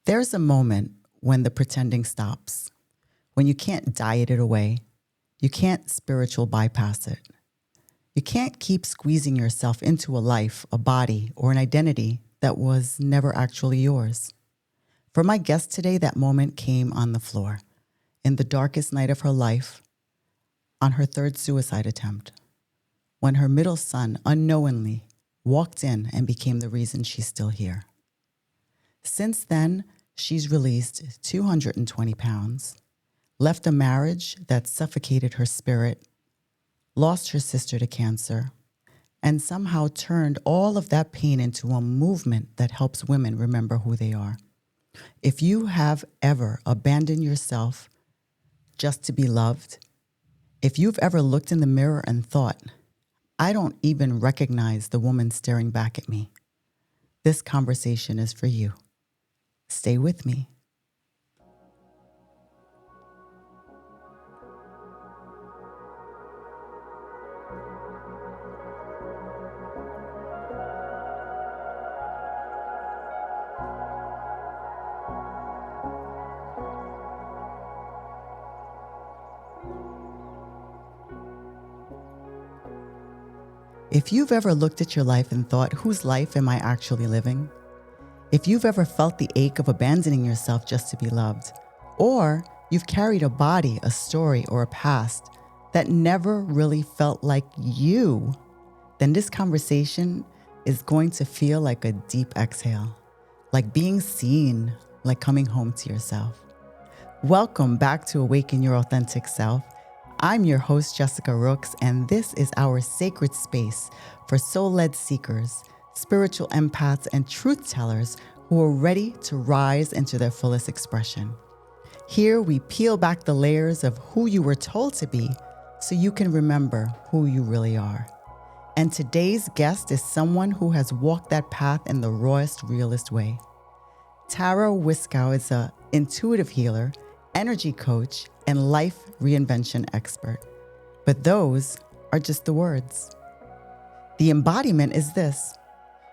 There's a moment when the pretending stops, when you can't diet it away, you can't spiritual bypass it. You can't keep squeezing yourself into a life, a body, or an identity that was never actually yours. For my guest today, that moment came on the floor, in the darkest night of her life, on her third suicide attempt, when her middle son unknowingly walked in and became the reason she's still here. Since then, she's released 220 pounds, left a marriage that suffocated her spirit, lost her sister to cancer, and somehow turned all of that pain into a movement that helps women remember who they are. If you have ever abandoned yourself just to be loved, if you've ever looked in the mirror and thought, I don't even recognize the woman staring back at me, this conversation is for you. Stay with me. If you've ever looked at your life and thought, whose life am I actually living? If you've ever felt the ache of abandoning yourself just to be loved, or you've carried a body, a story, or a past that never really felt like you, then this conversation is going to feel like a deep exhale, like being seen, like coming home to yourself. Welcome back to Awaken Your Authentic Self. I'm your host, Jessica Rooks, and this is our sacred space for soul-led seekers, spiritual empaths, and truth tellers who are ready to rise into their fullest expression. Here, we peel back the layers of who you were told to be so you can remember who you really are. And today's guest is someone who has walked that path in the rawest, realest way. Tara Wiskow is an intuitive healer, energy coach, and life reinvention expert. But those are just the words. The embodiment is this.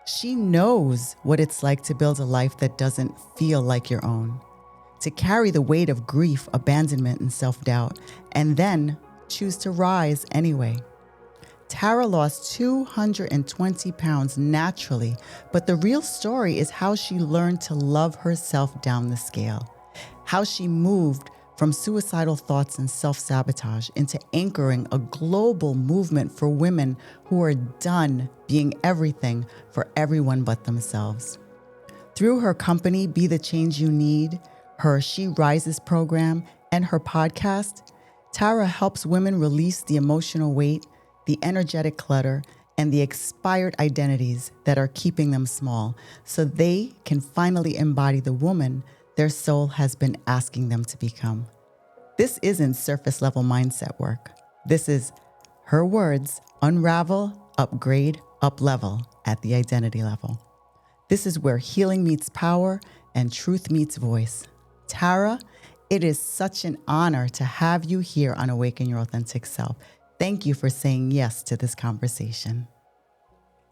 She knows what it's like to build a life that doesn't feel like your own, to carry the weight of grief, abandonment, and self-doubt, and then choose to rise anyway. Tara lost 220 pounds naturally, but the real story is how she learned to love herself down the scale, how she moved from suicidal thoughts and self-sabotage into anchoring a global movement for women who are done being everything for everyone but themselves. Through her company, Be the Change You Need, her She Rises program, and her podcast, Tara helps women release the emotional weight, the energetic clutter, and the expired identities that are keeping them small so they can finally embody the woman their soul has been asking them to become. This isn't surface level mindset work. This is her words, unravel, upgrade, up level at the identity level. This is where healing meets power and truth meets voice. Tara, it is such an honor to have you here on Awaken Your Authentic Self. Thank you for saying yes to this conversation.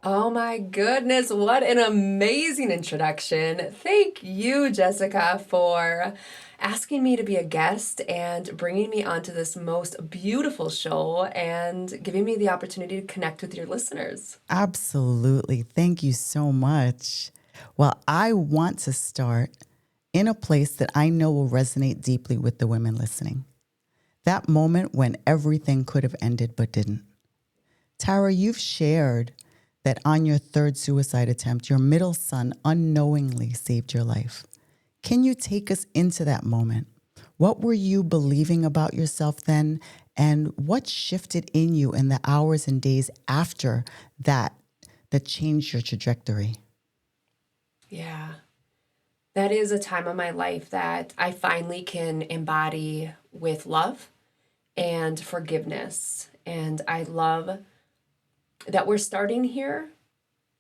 Oh my goodness, what an amazing introduction. Thank you, Jessica, for asking me to be a guest and bringing me onto this most beautiful show and giving me the opportunity to connect with your listeners. Absolutely. Thank you so much. Well, I want to start in a place that I know will resonate deeply with the women listening. That moment when everything could have ended but didn't. Tara, you've shared that on your third suicide attempt, your middle son unknowingly saved your life. Can you take us into that moment? What were you believing about yourself then? And what shifted in you in the hours and days after that changed your trajectory? Yeah, that is a time of my life that I finally can embody with love and forgiveness. And I love that we're starting here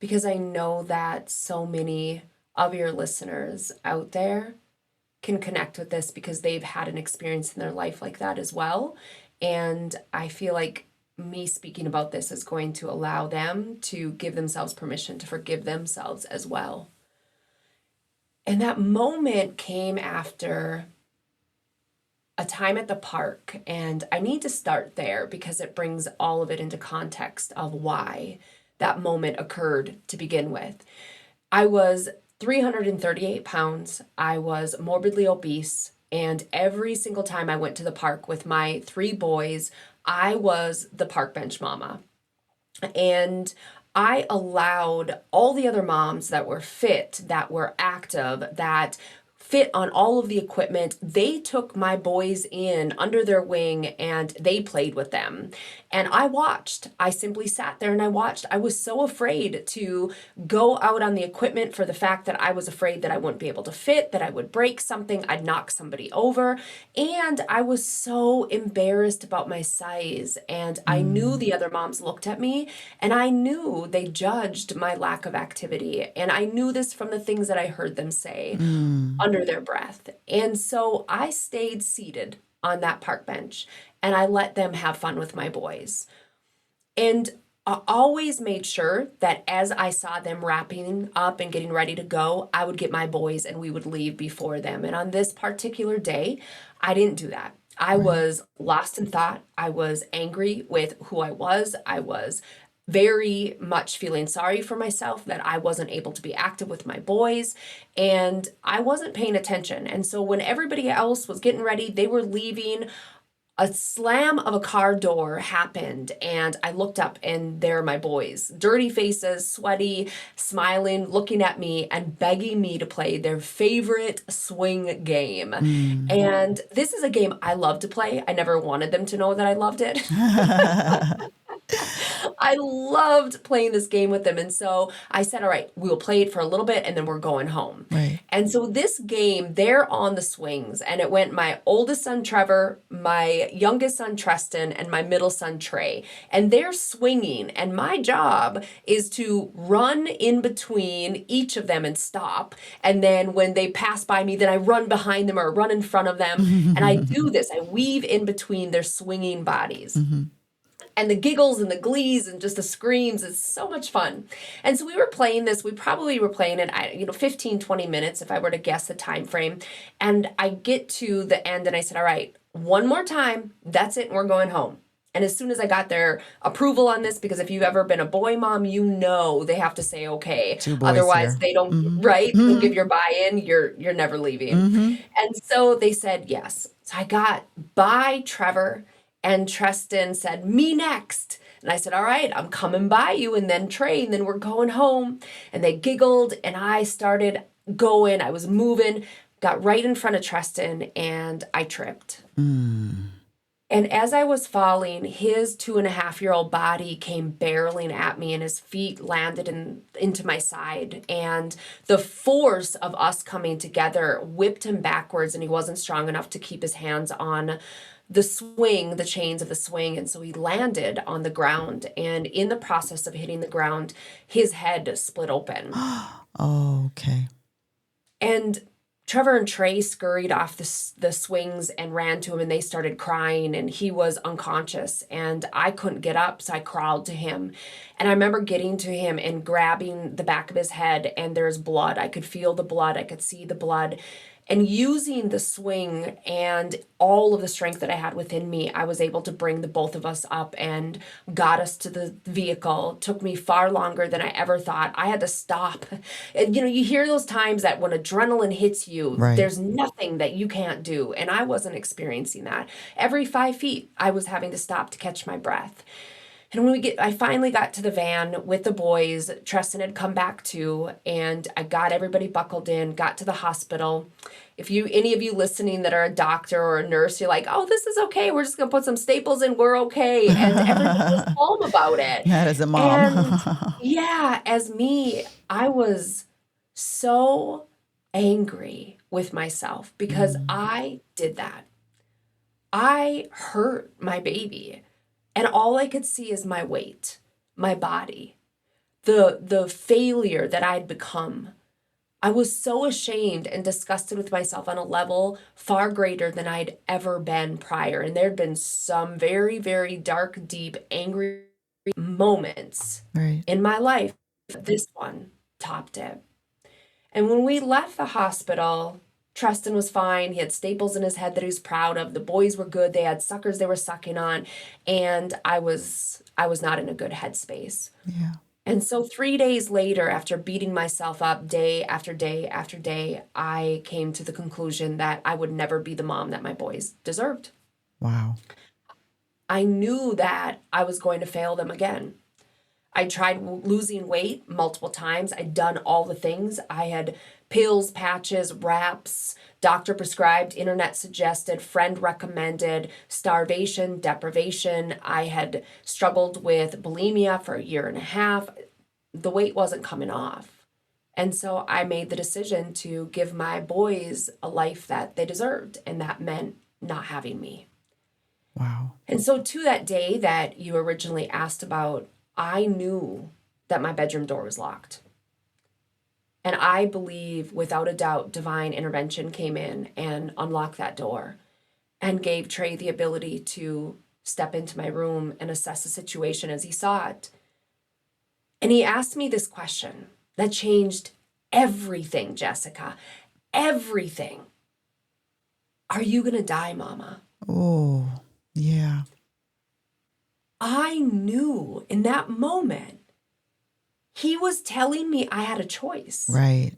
because I know that so many of your listeners out there can connect with this because they've had an experience in their life like that as well. And I feel like me speaking about this is going to allow them to give themselves permission to forgive themselves as well. And that moment came after a time at the park. And I need to start there because it brings all of it into context of why that moment occurred to begin with. I was 338 pounds. I was morbidly obese. And every single time I went to the park with my 3 boys, I was the park bench mama. And I allowed all the other moms that were fit, that were active, that fit on all of the equipment. They took my boys in under their wing and they played with them. And I watched. I simply sat there and I watched. I was so afraid to go out on the equipment for the fact that I was afraid that I wouldn't be able to fit, that I would break something, I'd knock somebody over. And I was so embarrassed about my size. And I knew the other moms looked at me and I knew they judged my lack of activity. And I knew this from the things that I heard them say under their breath. And so I stayed seated on that park bench and I let them have fun with my boys. And I always made sure that as I saw them wrapping up and getting ready to go, I would get my boys and we would leave before them. And on this particular day, I didn't do that. I was lost in thought. I was angry with who I was. I was very much feeling sorry for myself that I wasn't able to be active with my boys and I wasn't paying attention. And so when everybody else was getting ready, they were leaving, a slam of a car door happened and I looked up and there are my boys, dirty faces, sweaty, smiling, looking at me and begging me to play their favorite swing game. And this is a game I love to play. I never wanted them to know that I loved it. I loved playing this game with them. And so I said, all right, we'll play it for a little bit and then we're going home. Right. And so this game, they're on the swings and it went my oldest son, Trevor, my youngest son, Treston, and my middle son, Trey. And they're swinging. And my job is to run in between each of them and stop. And then when they pass by me, then I run behind them or run in front of them. And I do this, I weave in between their swinging bodies. And the giggles and the glees and just the screams is so much fun. And so we were playing this, we probably were playing it, 15, 20 minutes if I were to guess the time frame. And I get to the end and I said, all right, one more time, that's it, and we're going home. And as soon as I got their approval on this, because if you've ever been a boy mom, you know they have to say okay. 2 boys Otherwise, here. they don't, right? They don't give your buy-in, you're never leaving. And so they said yes. So I got by Trevor. And Treston said, me next. And I said, all right, I'm coming by you. And then Trey, and then we're going home. And they giggled and I started going. I was moving, got right in front of Treston and I tripped. And as I was falling, his 2.5-year-old body came barreling at me and his feet landed into my side. And the force of us coming together whipped him backwards and he wasn't strong enough to keep his hands on the swing, the chains of the swing. And so he landed on the ground. And in the process of hitting the ground, his head split open. Oh, okay. And Trevor and Trey scurried off the swings and ran to him and they started crying and he was unconscious and I couldn't get up. So I crawled to him and I remember getting to him and grabbing the back of his head and there's blood. I could feel the blood. I could see the blood. And using the swing and all of the strength that I had within me, I was able to bring the both of us up and got us to the vehicle. It took me far longer than I ever thought. I had to stop. And, you hear those times that when adrenaline hits you, Right. there's nothing that you can't do. And I wasn't experiencing that. Every 5 feet, I was having to stop to catch my breath. And when I finally got to the van with the boys, Treston had come back too, and I got everybody buckled in, got to the hospital. If any of you listening that are a doctor or a nurse, you're like, oh, this is okay. We're just going to put some staples in. We're okay. And everybody was calm about it. That is a mom. And yeah, as me, I was so angry with myself because I did that. I hurt my baby. And all I could see is my weight, my body, the failure that I'd become. I was so ashamed and disgusted with myself on a level far greater than I'd ever been prior. And there'd been some very, very dark, deep, angry moments Right. in my life. This one topped it. And when we left the hospital, Tristan was fine. He had staples in his head that he was proud of. The boys were good. They had suckers they were sucking on. And I was not in a good headspace. Yeah. And so 3 days later, after beating myself up day after day after day, I came to the conclusion that I would never be the mom that my boys deserved. Wow. I knew that I was going to fail them again. I tried losing weight multiple times. I'd done all the things. I had pills, patches, wraps, doctor prescribed, internet suggested, friend recommended, starvation, deprivation. I had struggled with bulimia for a year and a half. The weight wasn't coming off. And so I made the decision to give my boys a life that they deserved, and that meant not having me. Wow. And so to that day that you originally asked about, I knew that my bedroom door was locked. And I believe, without a doubt, divine intervention came in and unlocked that door and gave Trey the ability to step into my room and assess the situation as he saw it. And he asked me this question that changed everything, Jessica. Everything. Are you going to die, Mama? Oh, yeah. I knew in that moment he was telling me I had a choice. Right.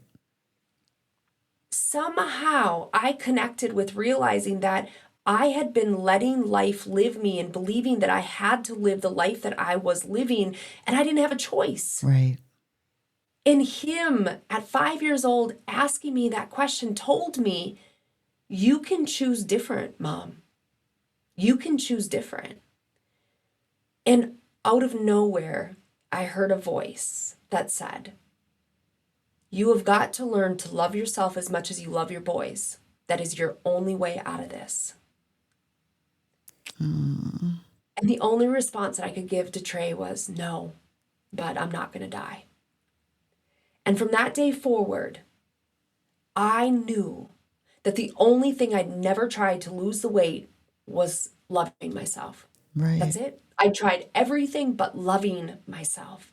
Somehow I connected with realizing that I had been letting life live me and believing that I had to live the life that I was living, and I didn't have a choice. Right. And him at 5 years old asking me that question told me, you can choose different, Mom. You can choose different. And out of nowhere, I heard a voice that said, you have got to learn to love yourself as much as you love your boys. That is your only way out of this. And the only response that I could give to Trey was, no, but I'm not going to die. And from that day forward, I knew that the only thing I'd never tried to lose the weight was loving myself. Right. That's it. I tried everything but loving myself.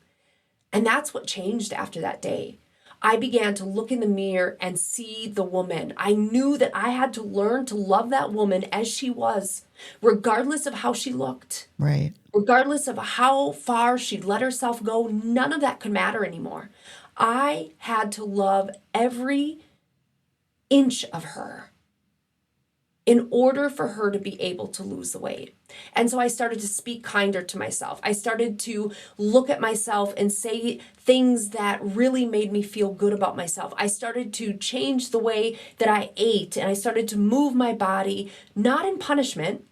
And that's what changed after that day. I began to look in the mirror and see the woman. I knew that I had to learn to love that woman as she was, regardless of how she looked. Right. Regardless of how far she'd let herself go, none of that could matter anymore. I had to love every inch of her in order for her to be able to lose the weight. And so I started to speak kinder to myself. I started to look at myself and say things that really made me feel good about myself. I started to change the way that I ate, and I started to move my body, not in punishment,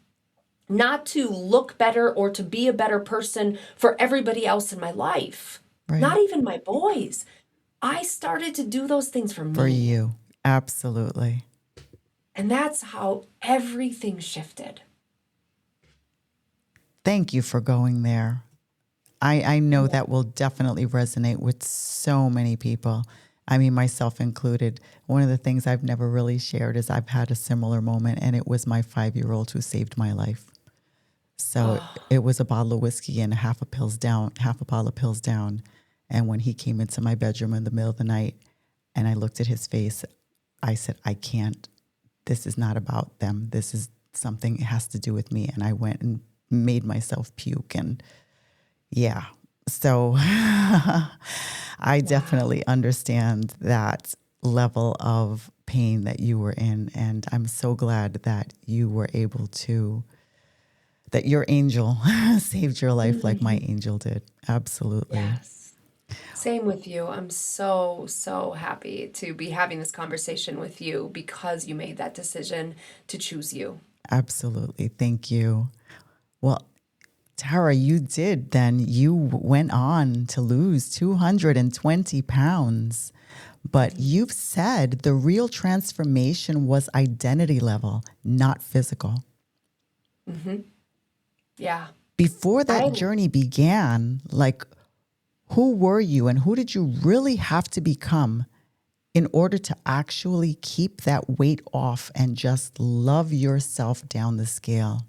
not to look better or to be a better person for everybody else in my life, Right. not even my boys. I started to do those things for me. For you. Absolutely. And that's how everything shifted. Thank you for going there. I know that will definitely resonate with so many people. I mean, myself included. One of the things I've never really shared is I've had a similar moment, and it was my 5-year-old who saved my life. So it was a bottle of whiskey and half a bottle of pills down. And when he came into my bedroom in the middle of the night and I looked at his face, I said, I can't. This is not about them. This is something, it has to do with me. And I went and made myself puke. And yeah, so I definitely understand that level of pain that you were in. And I'm so glad that you were able to, that your angel saved your life like my angel did. Absolutely. Yes. Same with you. I'm so, so happy to be having this conversation with you because you made that decision to choose you. Absolutely. Thank you. Well, Tara, you went on to lose 220 pounds, but you've said the real transformation was identity level, not physical. Yeah. Before that journey began, like, who were you and who did you really have to become in order to actually keep that weight off and just love yourself down the scale?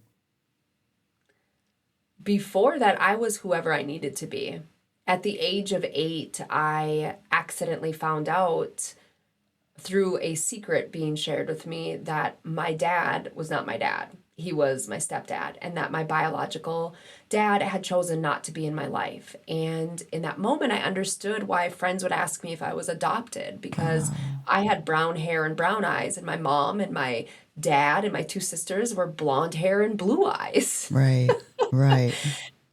Before that, I was whoever I needed to be. At the age of 8, I accidentally found out through a secret being shared with me that my dad was not my dad. He was my stepdad, and that my biological dad had chosen not to be in my life. And in that moment, I understood why friends would ask me if I was adopted, because Wow. I had brown hair and brown eyes, and my mom and my dad and my two sisters were blonde hair and blue eyes. Right. Right.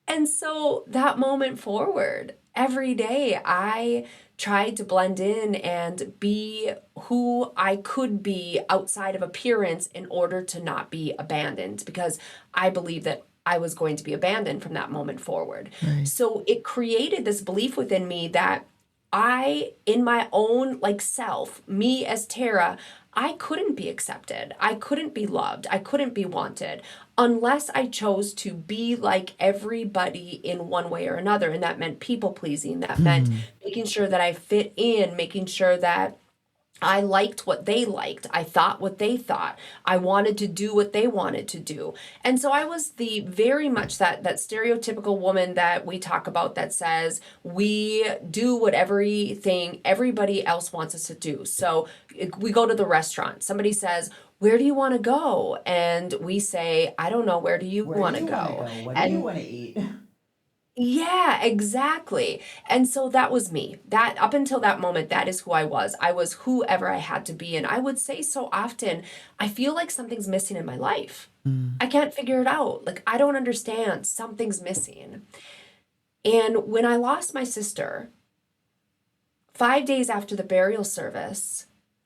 And so that moment forward, every day I tried to blend in and be who I could be outside of appearance in order to not be abandoned, because I believe that I was going to be abandoned from that moment forward. Right. So it created this belief within me that I, in my own like self, me as Tara, I couldn't be accepted. I couldn't be loved. I couldn't be wanted unless I chose to be like everybody in one way or another. And that meant people pleasing. That meant Hmm. making sure that I fit in, making sure that I liked what they liked. I thought what they thought. I wanted to do what they wanted to do. And so I was the very much that stereotypical woman that we talk about that says we do what everything everybody else wants us to do. So we go to the restaurant. Somebody says, "Where do you want to go?" And we say, "I don't know. Where do you Where do want to you want to go?" go? What do you And want to eat? yeah, exactly. And so that was me. That up until that moment, that is who I was. I was whoever I had to be. And I would say so often, I feel like something's missing in my life. Mm. I can't figure it out. Like, I don't understand. Something's missing. And when I lost my sister, 5 days after the burial service,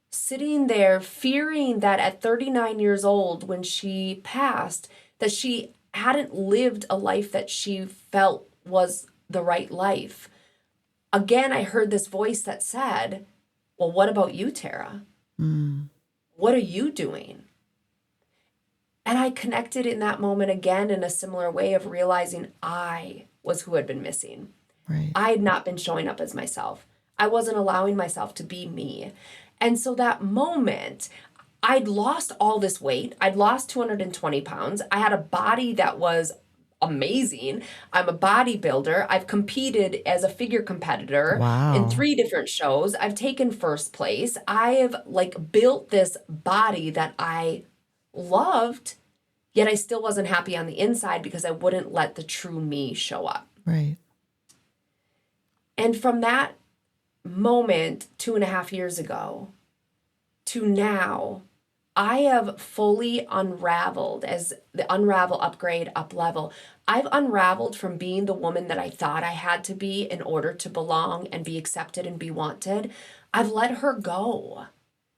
sitting there fearing that at 39 years old, when she passed, that she hadn't lived a life that she felt was the right life. Again, I heard this voice that said, "Well, what about you, Tara? Mm. What are you doing?" And I connected in that moment again in a similar way of realizing I was who had been missing. Right. I had not been showing up as myself. I wasn't allowing myself to be me. And so that moment, I'd lost all this weight. I'd lost 220 pounds. I had a body that was amazing. I'm a bodybuilder. I've competed as a figure competitor in Wow. 3 different shows. I've taken first place. I have like built this body that I loved, yet I still wasn't happy on the inside because I wouldn't let the true me show up. Right. And from that moment 2.5 years ago to now, I have fully unraveled as the unravel, upgrade, up level. I've unraveled from being the woman that I thought I had to be in order to belong and be accepted and be wanted. I've let her go.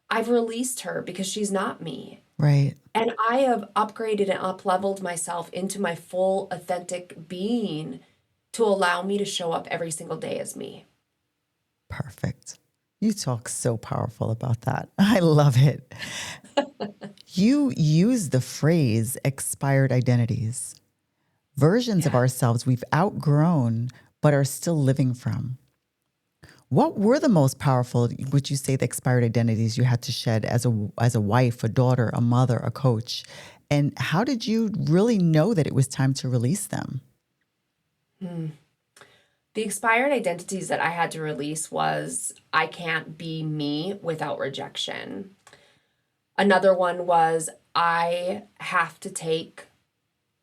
I've released her because she's not me. Right. And I have upgraded and up leveled myself into my full authentic being to allow me to show up every single day as me. Perfect. You talk so powerful about that. I love it. You use the phrase expired identities, versions of Yeah. ourselves we've outgrown but are still living from. What were the most powerful, would you say, the expired identities you had to shed as a wife, a daughter, a mother, a coach? And how did you really know that it was time to release them? Hmm. The expired identities that I had to release was I can't be me without rejection. Another one was I have to take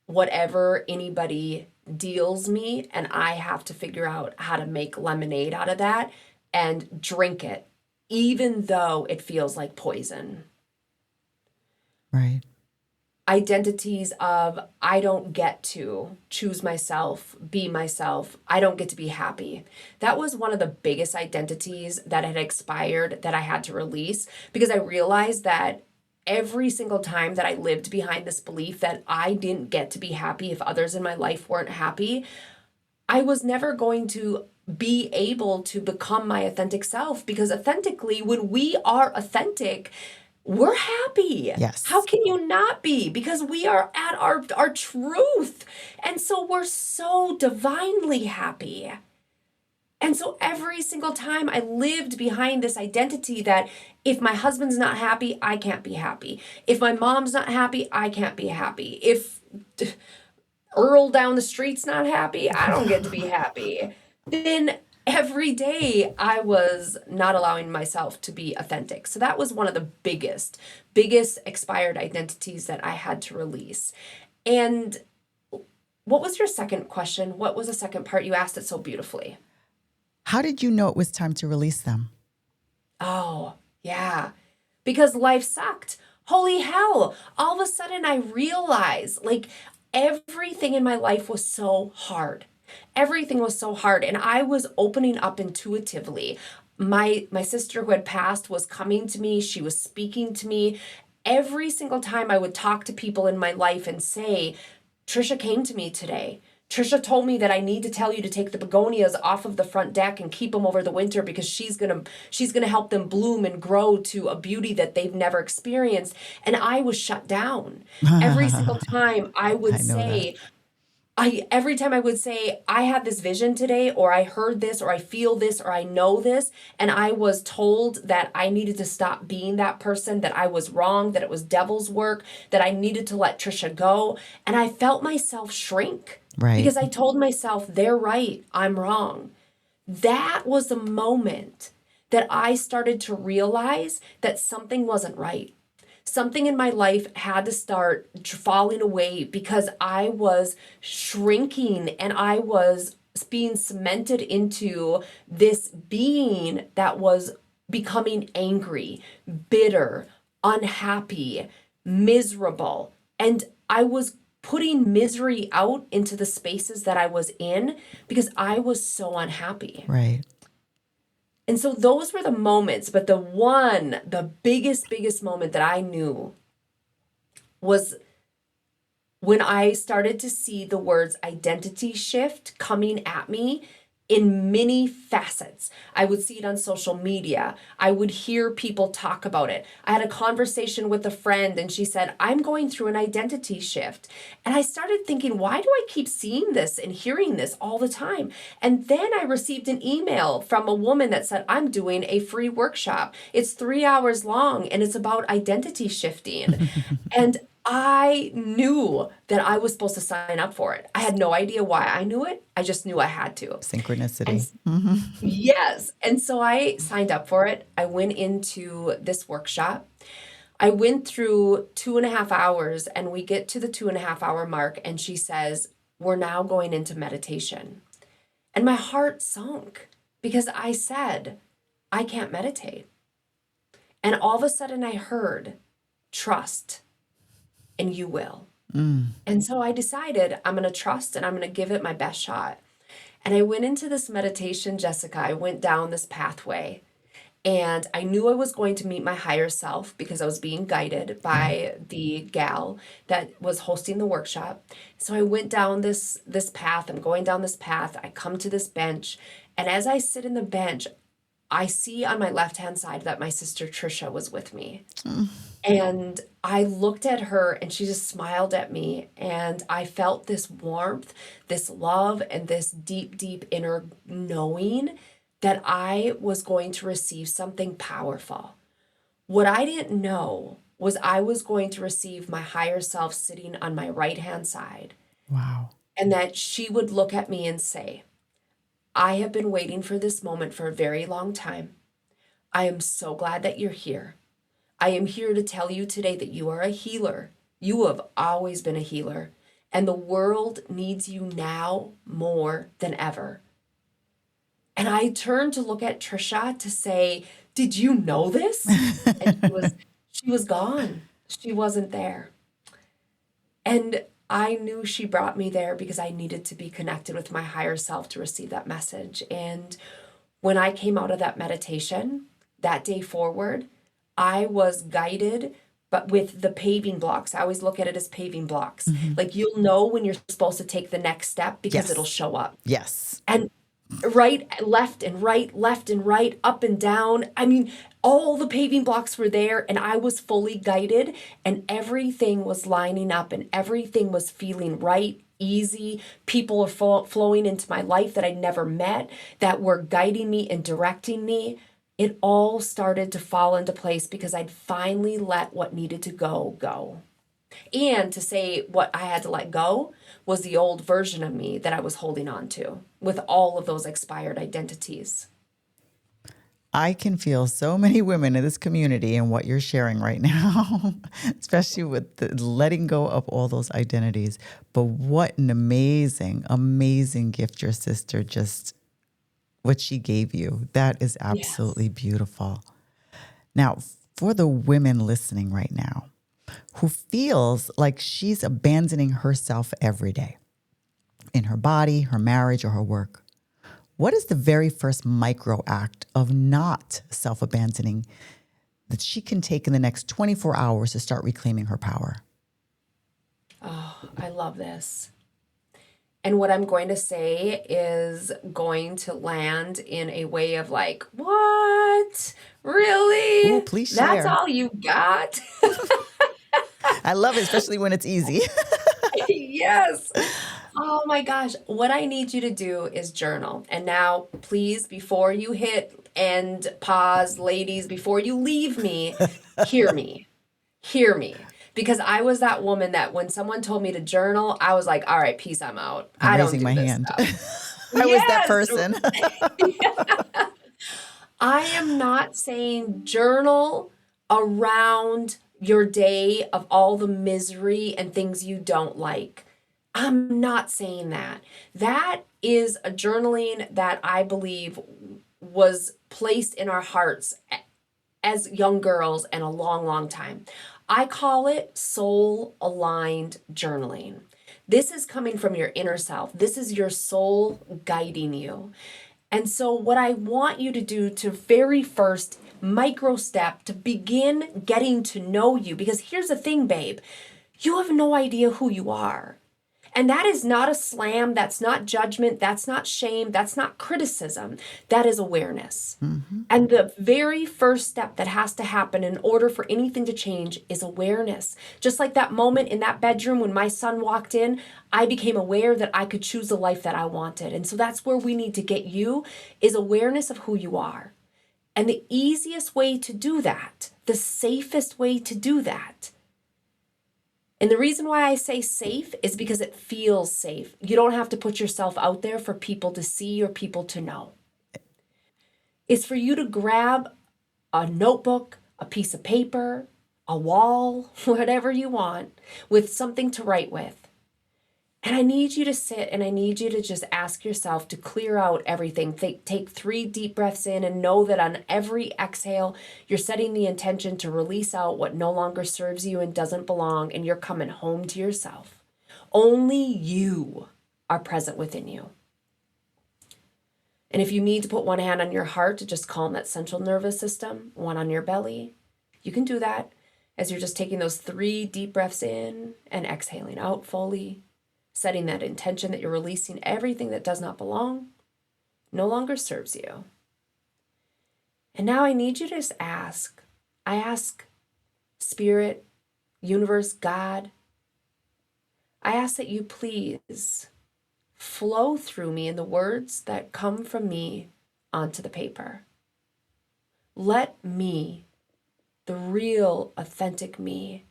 whatever anybody deals me and I have to figure out how to make lemonade out of that and drink it, even though it feels like poison. Right. Identities of I don't get to choose myself, be myself. I don't get to be happy. That was one of the biggest identities that had expired that I had to release because I realized that every single time that I lived behind this belief that I didn't get to be happy if others in my life weren't happy, I was never going to be able to become my authentic self because authentically, when we are authentic, we're happy. How Yes. can you not be? Because we are at our truth. And so we're so divinely happy. And so every single time I lived behind this identity that if my husband's not happy, I can't be happy. If my mom's not happy, I can't be happy. If Earl down the street's not happy, I don't get to be happy. Then every day I was not allowing myself to be authentic. So that was one of the biggest expired identities that I had to release. And what was your second question? What was the second part? You asked it so beautifully. How did you know it was time to release them? Oh, yeah. Because life sucked. Holy hell. All of a sudden I realized like everything in my life was so hard. Everything was so hard and I was opening up intuitively. My sister who had passed was coming to me, she was speaking to me. Every single time I would talk to people in my life and say, Trisha came to me today. Trisha told me that I need to tell you to take the begonias off of the front deck and keep them over the winter because she's gonna help them bloom and grow to a beauty that they've never experienced. And I was shut down. Every single time I would I know that. say, every time I would say, I had this vision today, or I heard this, or I feel this, or I know this, and I was told that I needed to stop being that person, that I was wrong, that it was devil's work, that I needed to let Trisha go. And I felt myself shrink Right. because I told myself, they're right, I'm wrong. That was the moment that I started to realize that something wasn't right. Something in my life had to start falling away because I was shrinking and I was being cemented into this being that was becoming angry, bitter, unhappy, miserable. And I was putting misery out into the spaces that I was in because I was so unhappy. Right. And so those were the moments, but the biggest moment that I knew was when I started to see the words identity shift coming at me in many facets. I would see it on social media. I would hear people talk about it. I had a conversation with a friend and she said, I'm going through an identity shift. And I started thinking, why do I keep seeing this and hearing this all the time? And then I received an email from a woman that said, I'm doing a free workshop. It's 3 hours long and it's about identity shifting. And I knew that I was supposed to sign up for it. I had no idea why I knew it. I just knew I had to. And Synchronicity. yes. And so I signed up for it. I went into this workshop. I went through 2.5 hours and we get to the 2.5 hour mark and she says, we're now going into meditation. And my heart sunk because I said, I can't meditate. And all of a sudden I heard, trust. And you will. And so I decided I'm going to trust and I'm going to give it my best shot. And I went into this meditation, Jessica. I went down this pathway and I knew I was going to meet my higher self because I was being guided by the gal that was hosting the workshop. So I went down this path. I'm going down this path. I come to this bench. And as I sit in the bench, I see on my left-hand side that my sister Trisha was with me. And I looked at her and she just smiled at me. And I felt this warmth, this love, and this deep, deep inner knowing that I was going to receive something powerful. What I didn't know was I was going to receive my higher self sitting on my right-hand side. Wow. And that she would look at me and say, I have been waiting for this moment for a very long time. I am so glad that you're here. I am here to tell you today that you are a healer. You have always been a healer, and the world needs you now more than ever. And I turned to look at Trisha to say, did you know this? And she was gone. She wasn't there. And I knew she brought me there because I needed to be connected with my higher self to receive that message. And when I came out of that meditation, that day forward, I was guided, but with the paving blocks. I always look at it as paving blocks. Like you'll know when you're supposed to take the next step because it'll Yes. show up. Yes. And right, left and right, left and right, up and down. I mean, all the paving blocks were there and I was fully guided and everything was lining up and everything was feeling right, easy. People are flowing into my life that I never met, that were guiding me and directing me. It all started to fall into place because I'd finally let what needed to go, go. And to say what I had to let go was the old version of me that I was holding on to with all of those expired identities. I can feel so many women in this community and what you're sharing right now, especially with the letting go of all those identities. But what an amazing, amazing gift your sister what she gave you. That is Yes. absolutely beautiful. Now, for the women listening right now who feels like she's abandoning herself every day in her body, her marriage, or her work, what is the very first micro act of not self-abandoning that she can take in the next 24 hours to start reclaiming her power? Oh, I love this. And what I'm going to say is going to land in a way of like, what? Ooh, Really? please That's share. all you got? I love it, especially when it's easy. Yes. Oh my gosh. What I need you to do is journal. And now, please, before you hit end, pause, ladies, before you leave me, hear me. Hear me. Because I was that woman that when someone told me to journal, I was like, all right, peace, I'm out. I'm I don't raising do my this hand. stuff. I was that Yes. person. I am not saying journal around your day of all the misery and things you don't like. I'm not saying that. That is a journaling that I believe was placed in our hearts as young girls and a long, long time. I call it soul aligned journaling. This is coming from your inner self. This is your soul guiding you. And so, what I want you to do to very first micro step to begin getting to know you, because here's the thing, babe, you have no idea who you are. And that is not a slam, that's not judgment, that's not shame, that's not criticism, that is awareness. Mm-hmm. And the very first step that has to happen in order for anything to change is awareness. Just like that moment in that bedroom when my son walked in, I became aware that I could choose the life that I wanted. And so that's where we need to get you is awareness of who you are. And the easiest way to do that, the safest way to do that, and the reason why I say safe is because it feels safe. You don't have to put yourself out there for people to see or people to know. It's for you to grab a notebook, a piece of paper, a wall, whatever you want, with something to write with. And I need you to sit and I need you to just ask yourself to clear out everything. Take 3 deep breaths in and know that on every exhale, you're setting the intention to release out what no longer serves you and doesn't belong, and you're coming home to yourself. Only you are present within you. And if you need to put one hand on your heart to just calm that central nervous system, one on your belly, you can do that as you're just taking those 3 deep breaths in and exhaling out fully, setting that intention that you're releasing everything that does not belong, no longer serves you. And now I need you to just I ask Spirit, Universe, God, I ask that you please flow through me in the words that come from me onto the paper. Let me, the real, authentic me,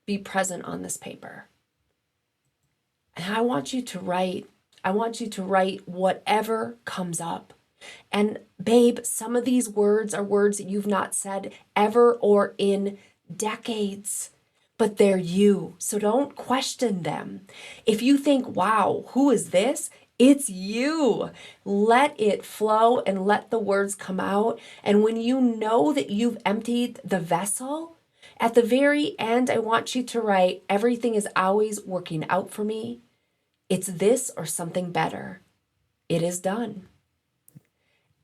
be present on this paper. And I want you to write. I want you to write whatever comes up. And babe, some of these words are words that you've not said ever or in decades, but they're you. So don't question them. If you think, wow, who is this? It's you. Let it flow and let the words come out. And when you know that you've emptied the vessel, at the very end, I want you to write, everything is always working out for me. It's this or something better. It is done.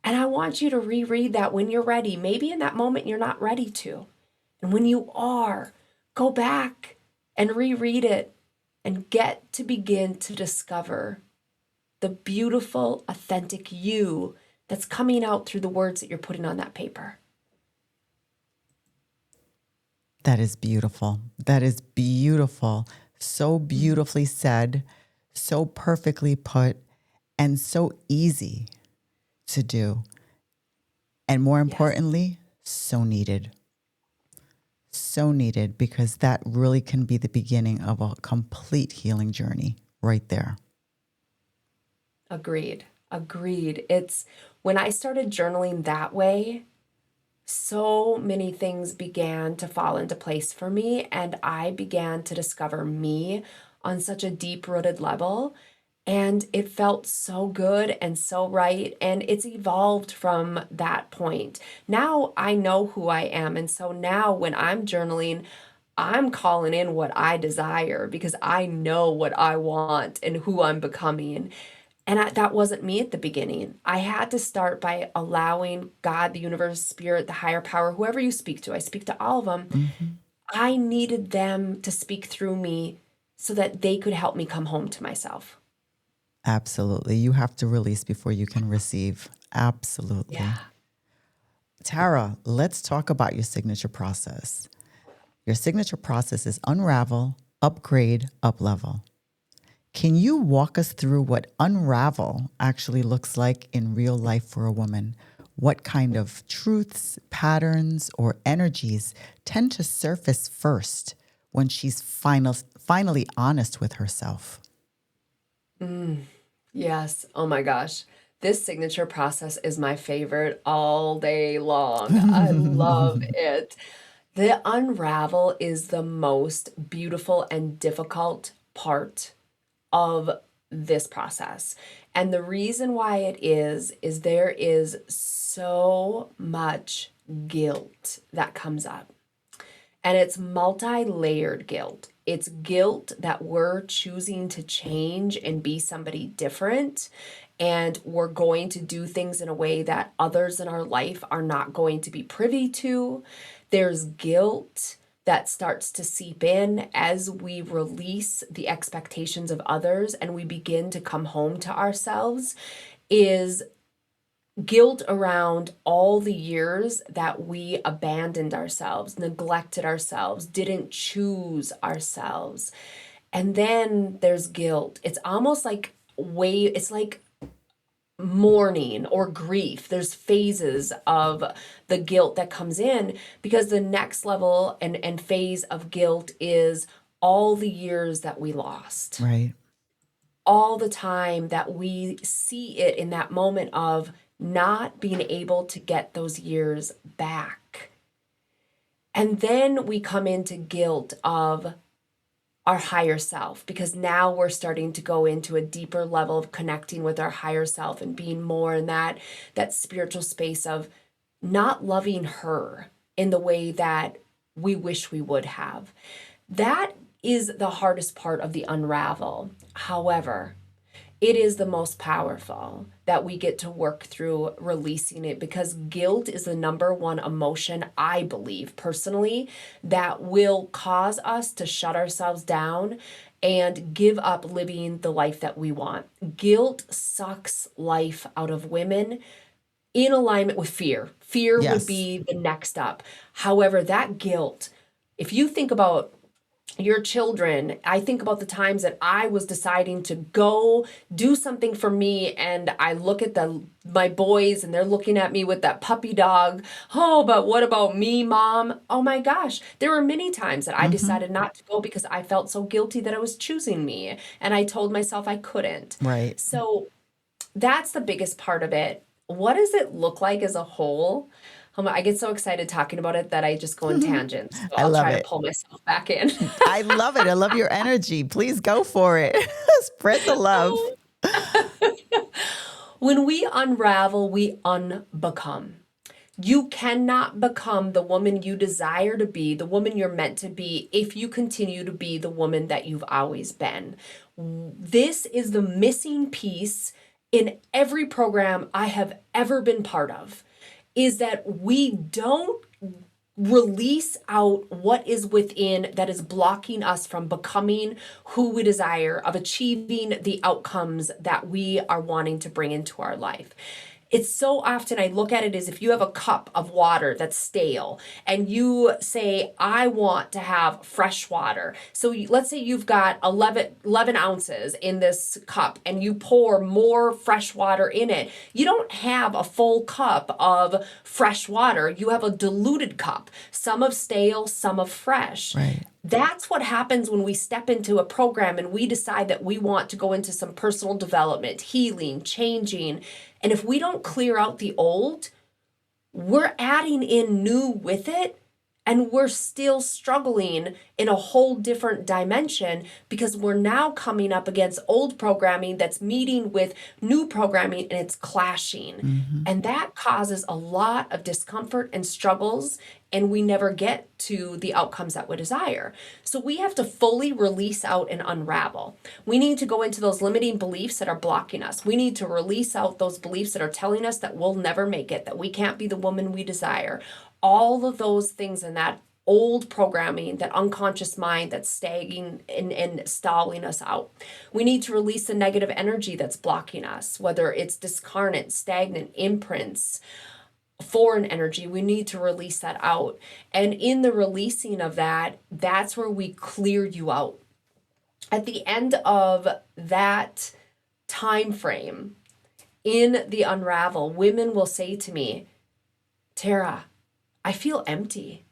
And I want you to reread that when you're ready. Maybe in that moment you're not ready to. And when you are, go back and reread it and get to begin to discover the beautiful, authentic you that's coming out through the words that you're putting on that paper. That is beautiful. That is beautiful. So beautifully said, so perfectly put, and so easy to do. And more Yes. importantly, so needed. so needed because that really can be the beginning of a complete healing journey right there. Agreed. Agreed. It's when I started journaling that way, so many things began to fall into place for me, and I began to discover me on such a deep rooted level. And it felt so good and so right. And it's evolved from that point. Now I know who I am. And so now when I'm journaling, I'm calling in what I desire because I know what I want and who I'm becoming. And that wasn't me at the beginning. I had to start by allowing God, the universe, spirit, the higher power, whoever you speak to, I speak to all of them. Mm-hmm. I needed them to speak through me so that they could help me come home to myself. Absolutely. You have to release before you can receive. Yeah. Absolutely. Tara, let's talk about your signature process. Your signature process is unravel, upgrade, uplevel. Can you walk us through what unravel actually looks like in real life for a woman? What kind of truths, patterns, or energies tend to surface first when she's finally honest with herself? Yes. Oh my gosh. This signature process is my favorite all day long. I love it. The unravel is the most beautiful and difficult part of this process. And the reason why it is there is so much guilt that comes up. And it's multi-layered guilt. It's guilt that we're choosing to change and be somebody different. And we're going to do things in a way that others in our life are not going to be privy to. There's guilt that starts to seep in as we release the expectations of others and we begin to come home to ourselves. Is guilt around all the years that we abandoned ourselves, neglected ourselves, didn't choose ourselves. And then there's guilt. It's almost like it's like mourning or grief. There's phases of the guilt that comes in because the next level and phase of guilt is all the years that we lost, Right. all the time that we see it in that moment of not being able to get those years back. And then we come into guilt of our higher self because now we're starting to go into a deeper level of connecting with our higher self and being more in that spiritual space of not loving her in the way that we wish we would have. That is the hardest part of the unravel. However, it is the most powerful that we get to work through releasing it because guilt is the number one emotion, I believe personally, that will cause us to shut ourselves down and give up living the life that we want. Guilt sucks life out of women in alignment with fear. Fear would Yes. be the next up. However, that guilt, if you think about your children, I think about the times that I was deciding to go do something for me and I look at my boys and they're looking at me with that puppy dog. Oh, but what about me, mom? Oh my gosh. There were many times that I Mm-hmm. decided not to go because I felt so guilty that I was choosing me and I told myself I couldn't. Right. So that's the biggest part of it. What does it look like as a whole? I get so excited talking about it that I just go in tangents. So I I'll love try to it. pull myself back in. I love it. I love your energy. Please go for it. Spread the love. When we unravel, we unbecome. You cannot become the woman you desire to be, the woman you're meant to be, if you continue to be the woman that you've always been. This is the missing piece in every program I have ever been part of, is that we don't release out what is within that is blocking us from becoming who we desire, of achieving the outcomes that we are wanting to bring into our life. It's so often I look at it as if you have a cup of water that's stale and you say, I want to have fresh water. So let's say you've got 11 ounces in this cup and you pour more fresh water in it. You don't have a full cup of fresh water. You have a diluted cup, some of stale, some of fresh. Right. That's what happens when we step into a program and we decide that we want to go into some personal development, healing, changing. And if we don't clear out the old, we're adding in new with it. And we're still struggling in a whole different dimension because we're now coming up against old programming that's meeting with new programming and it's clashing. Mm-hmm. And that causes a lot of discomfort and struggles, and we never get to the outcomes that we desire. So we have to fully release out and unravel. We need to go into those limiting beliefs that are blocking us. We need to release out those beliefs that are telling us that we'll never make it, that we can't be the woman we desire. All of those things in that old programming, that unconscious mind that's stagging and stalling us out. We need to release the negative energy that's blocking us, whether it's discarnate, stagnant, imprints, foreign energy. We need to release that out. And in the releasing of that, that's where we clear you out. At the end of that time frame, in the unravel, women will say to me, Tara, I feel empty.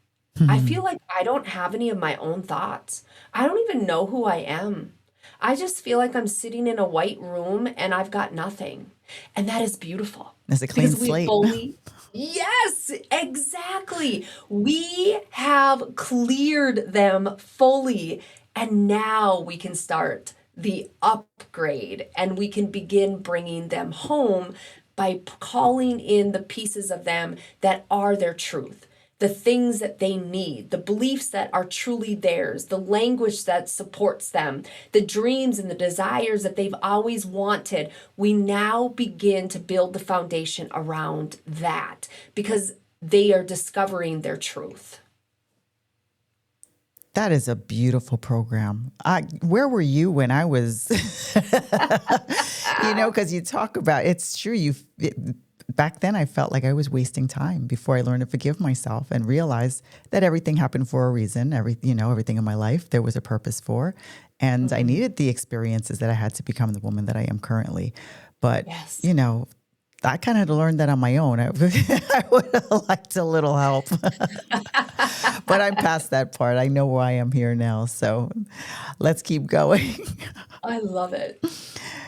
I feel like I don't have any of my own thoughts. I don't even know who I am. I just feel like I'm sitting in a white room and I've got nothing. And that is beautiful. It's a clean Because we slate. fully, yes, exactly. We have cleared them fully. And now we can start the upgrade and we can begin bringing them home by calling in the pieces of them that are their truth, the things that they need, the beliefs that are truly theirs, the language that supports them, the dreams and the desires that they've always wanted. We now begin to build the foundation around that because they are discovering their truth. That is a beautiful program. Where were you when I was, because you talk about, it's true. Back then I felt like I was wasting time before I learned to forgive myself and realize that everything happened for a reason. Everything in my life, there was a purpose for, and I needed the experiences that I had to become the woman that I am currently. But, Yes. I kind of had to learn that on my own. I would have liked a little help. But I'm past that part. I know why I'm here now. So let's keep going. I love it.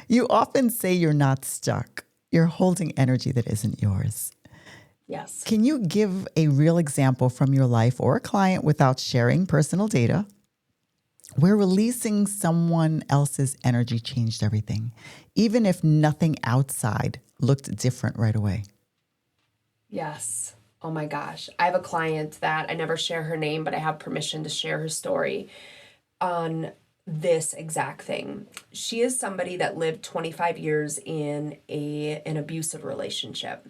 You often say you're not stuck. You're holding energy that isn't yours. Yes. Can you give a real example from your life or a client without sharing personal data where releasing someone else's energy changed everything, even if nothing outside looked different right away? Yes. Oh my gosh. I have a client that I never share her name, but I have permission to share her story on this exact thing. She is somebody that lived 25 years in an abusive relationship.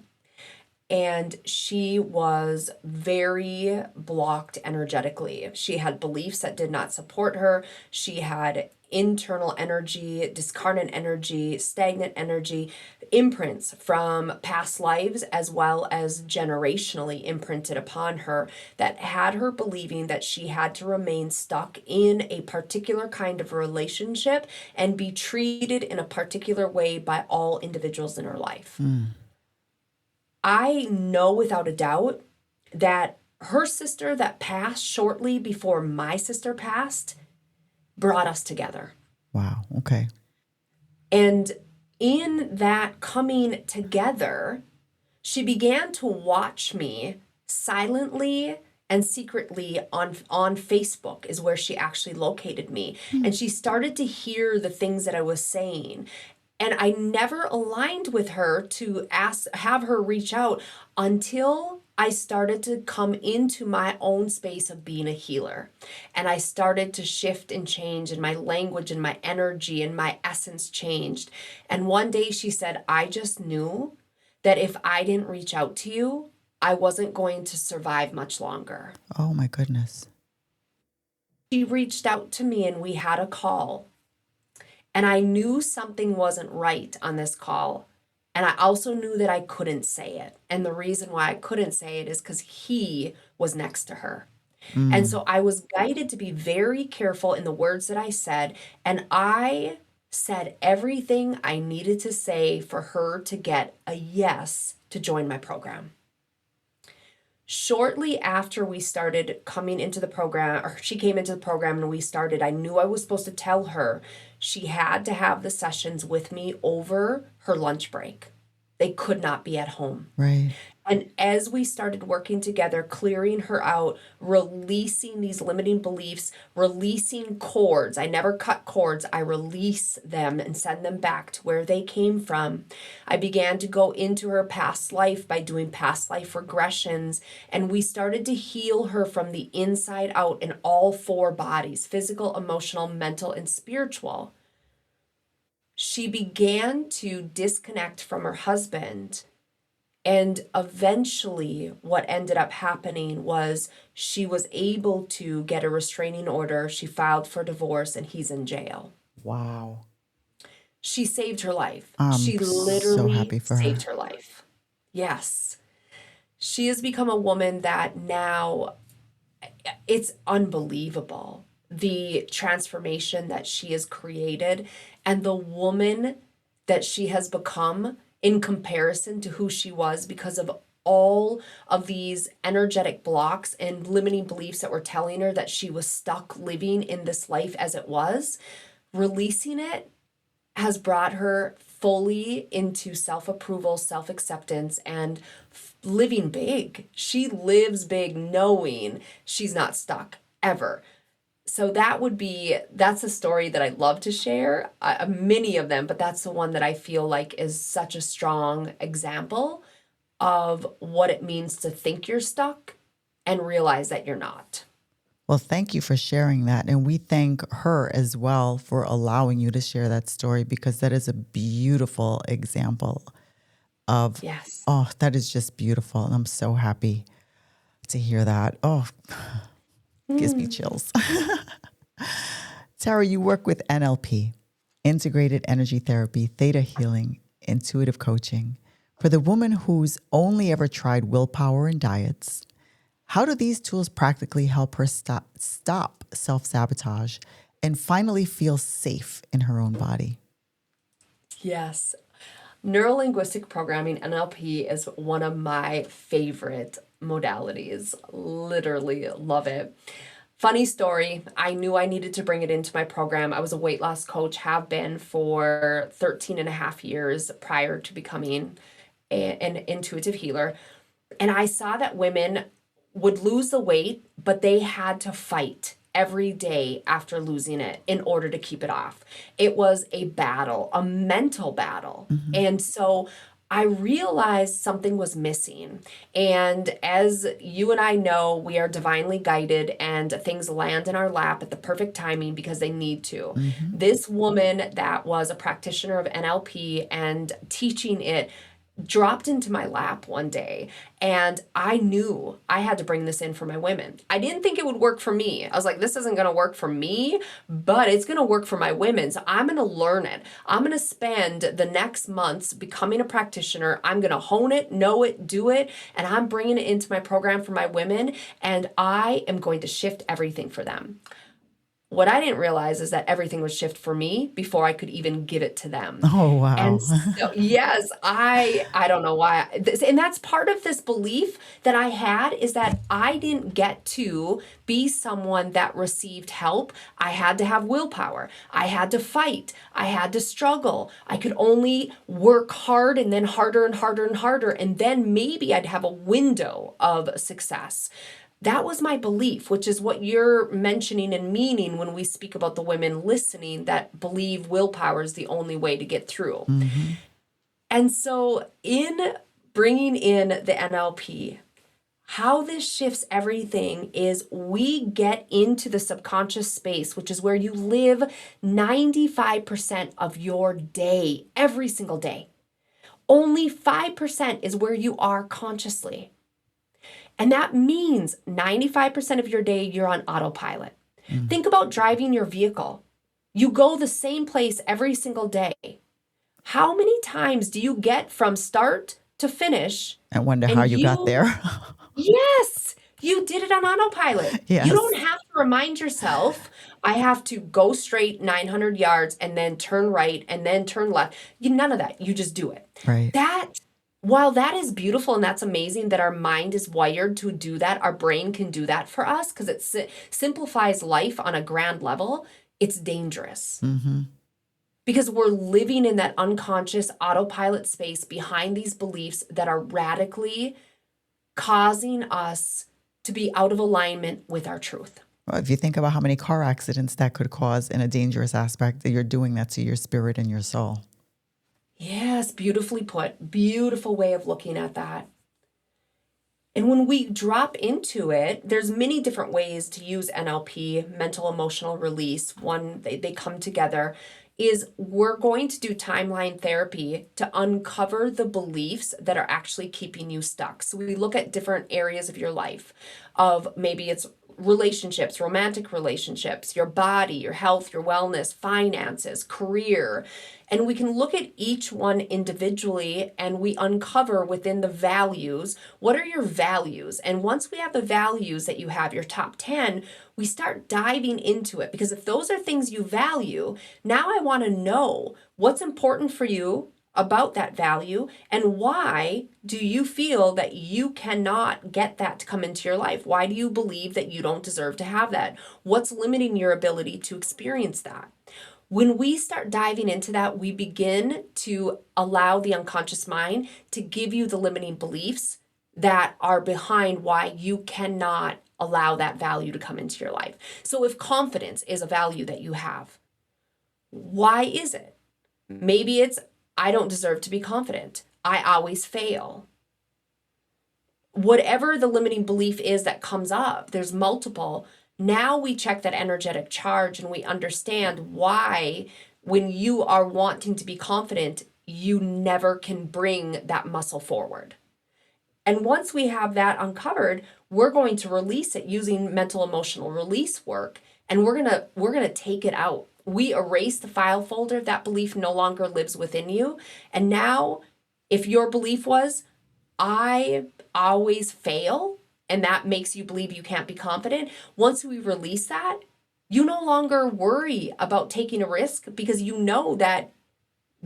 And she was very blocked energetically. She had beliefs that did not support her. She had internal energy, discarnate energy, stagnant energy, imprints from past lives as well as generationally imprinted upon her that had her believing that she had to remain stuck in a particular kind of relationship and be treated in a particular way by all individuals in her life. I know without a doubt that her sister that passed shortly before my sister passed brought us together. Wow. Okay. And in that coming together, she began to watch me silently and secretly on Facebook is where she actually located me. And she started to hear the things that I was saying. And I never aligned with her to have her reach out until I started to come into my own space of being a healer. And I started to shift and change, and my language and my energy and my essence changed. And one day she said, I just knew that if I didn't reach out to you, I wasn't going to survive much longer. Oh my goodness. She reached out to me and we had a call. And I knew something wasn't right on this call. And I also knew that I couldn't say it. And the reason why I couldn't say it is because he was next to her. And Mm. so I was guided to be very careful in the words that I said. And I said everything I needed to say for her to get a yes to join my program. Shortly after we started coming into the program, or she came into the program and we started, I knew I was supposed to tell her she had to have the sessions with me over her lunch break. They could not be at home. Right. And as we started working together, clearing her out, releasing these limiting beliefs, releasing cords. I never cut cords. I release them and send them back to where they came from. I began to go into her past life by doing past life regressions. And we started to heal her from the inside out in all four bodies: physical, emotional, mental, and spiritual. She began to disconnect from her husband. And eventually, what ended up happening was she was able to get a restraining order. She filed for divorce, and he's in jail. Wow. She saved her life. I'm She so literally happy for saved her. her life. Yes. She has become a woman that now it's unbelievable, the transformation that she has created and the woman that she has become in comparison to who she was, because of all of these energetic blocks and limiting beliefs that were telling her that she was stuck living in this life as it was. Releasing it has brought her fully into self-approval, self-acceptance, and living big. She lives big knowing she's not stuck ever. So that's a story that I love to share, many of them, but that's the one that I feel like is such a strong example of what it means to think you're stuck and realize that you're not. Well, thank you for sharing that. And we thank her as well for allowing you to share that story, because that is a beautiful example of, Yes. oh, that is just beautiful. And I'm so happy to hear that. Oh, gives me chills. Tara, you work with NLP, integrated energy therapy, theta healing, intuitive coaching. For the woman who's only ever tried willpower and diets, how do these tools practically help her stop self-sabotage and finally feel safe in her own body? Yes. Neurolinguistic programming, NLP, is one of my favorite modalities. Literally love it. Funny story, I knew I needed to bring it into my program. I was a weight loss coach, have been for 13 and a half years prior to becoming an intuitive healer. And I saw that women would lose the weight, but they had to fight every day after losing it in order to keep it off. It was a battle, a mental battle. Mm-hmm. And so I realized something was missing. And as you and I know, we are divinely guided and things land in our lap at the perfect timing because they need to. Mm-hmm. This woman that was a practitioner of NLP and teaching it dropped into my lap one day, and I knew I had to bring this in for my women. I didn't think it would work for me. I was like, this isn't going to work for me, but it's going to work for my women. So I'm going to learn it. I'm going to spend the next months becoming a practitioner. I'm going to hone it, know it, do it, and I'm bringing it into my program for my women, and I am going to shift everything for them. What I didn't realize is that everything would shift for me before I could even give it to them. Oh, And wow. so, yes, I don't know why. And that's part of this belief that I had, is that I didn't get to be someone that received help. I had to have willpower. I had to fight. I had to struggle. I could only work hard and then harder and harder and harder. And then maybe I'd have a window of success. That was my belief, which is what you're mentioning and meaning when we speak about the women listening that believe willpower is the only way to get through. Mm-hmm. And so in bringing in the NLP, how this shifts everything is we get into the subconscious space, which is where you live 95% of your day, every single day. Only 5% is where you are consciously. And that means 95% of your day, you're on autopilot. Mm. Think about driving your vehicle. You go the same place every single day. How many times do you get from start to finish I wonder and how you got you, there. yes, you did it on autopilot. You don't Yes. have to remind yourself, I have to go straight 900 yards and then turn right and then turn left. None of that. You just do it. Right. That, while that is beautiful and that's amazing that our mind is wired to do that, our brain can do that for us because it simplifies life on a grand level, it's dangerous Mm-hmm. because we're living in that unconscious autopilot space behind these beliefs that are radically causing us to be out of alignment with our truth. Well, if you think about how many car accidents that could cause in a dangerous aspect, that you're doing that to your spirit and your soul. Yes, beautifully put. Beautiful way of looking at that. And when we drop into it, there's many different ways to use NLP, mental emotional release. One, they come together, is we're going to do timeline therapy to uncover the beliefs that are actually keeping you stuck. So we look at different areas of your life, of maybe it's relationships, romantic relationships, your body, your health, your wellness, finances, career. And we can look at each one individually and we uncover within the values, what are your values? And once we have the values that you have, your top 10, we start diving into it. Because if those are things you value, now I want to know what's important for you about that value and why do you feel that you cannot get that to come into your life? Why do you believe that you don't deserve to have that? What's limiting your ability to experience that? When we start diving into that, we begin to allow the unconscious mind to give you the limiting beliefs that are behind why you cannot allow that value to come into your life. So if confidence is a value that you have, why is it? Maybe it's, I don't deserve to be confident. I always fail. Whatever the limiting belief is that comes up, there's multiple. Now we check that energetic charge and we understand why, when you are wanting to be confident, you never can bring that muscle forward. And once we have that uncovered, we're going to release it using mental emotional release work, and we're going to take it out. We erase the file folder. That belief no longer lives within you. And now if your belief was I always fail, and that makes you believe you can't be confident, once we release that, you no longer worry about taking a risk because you know that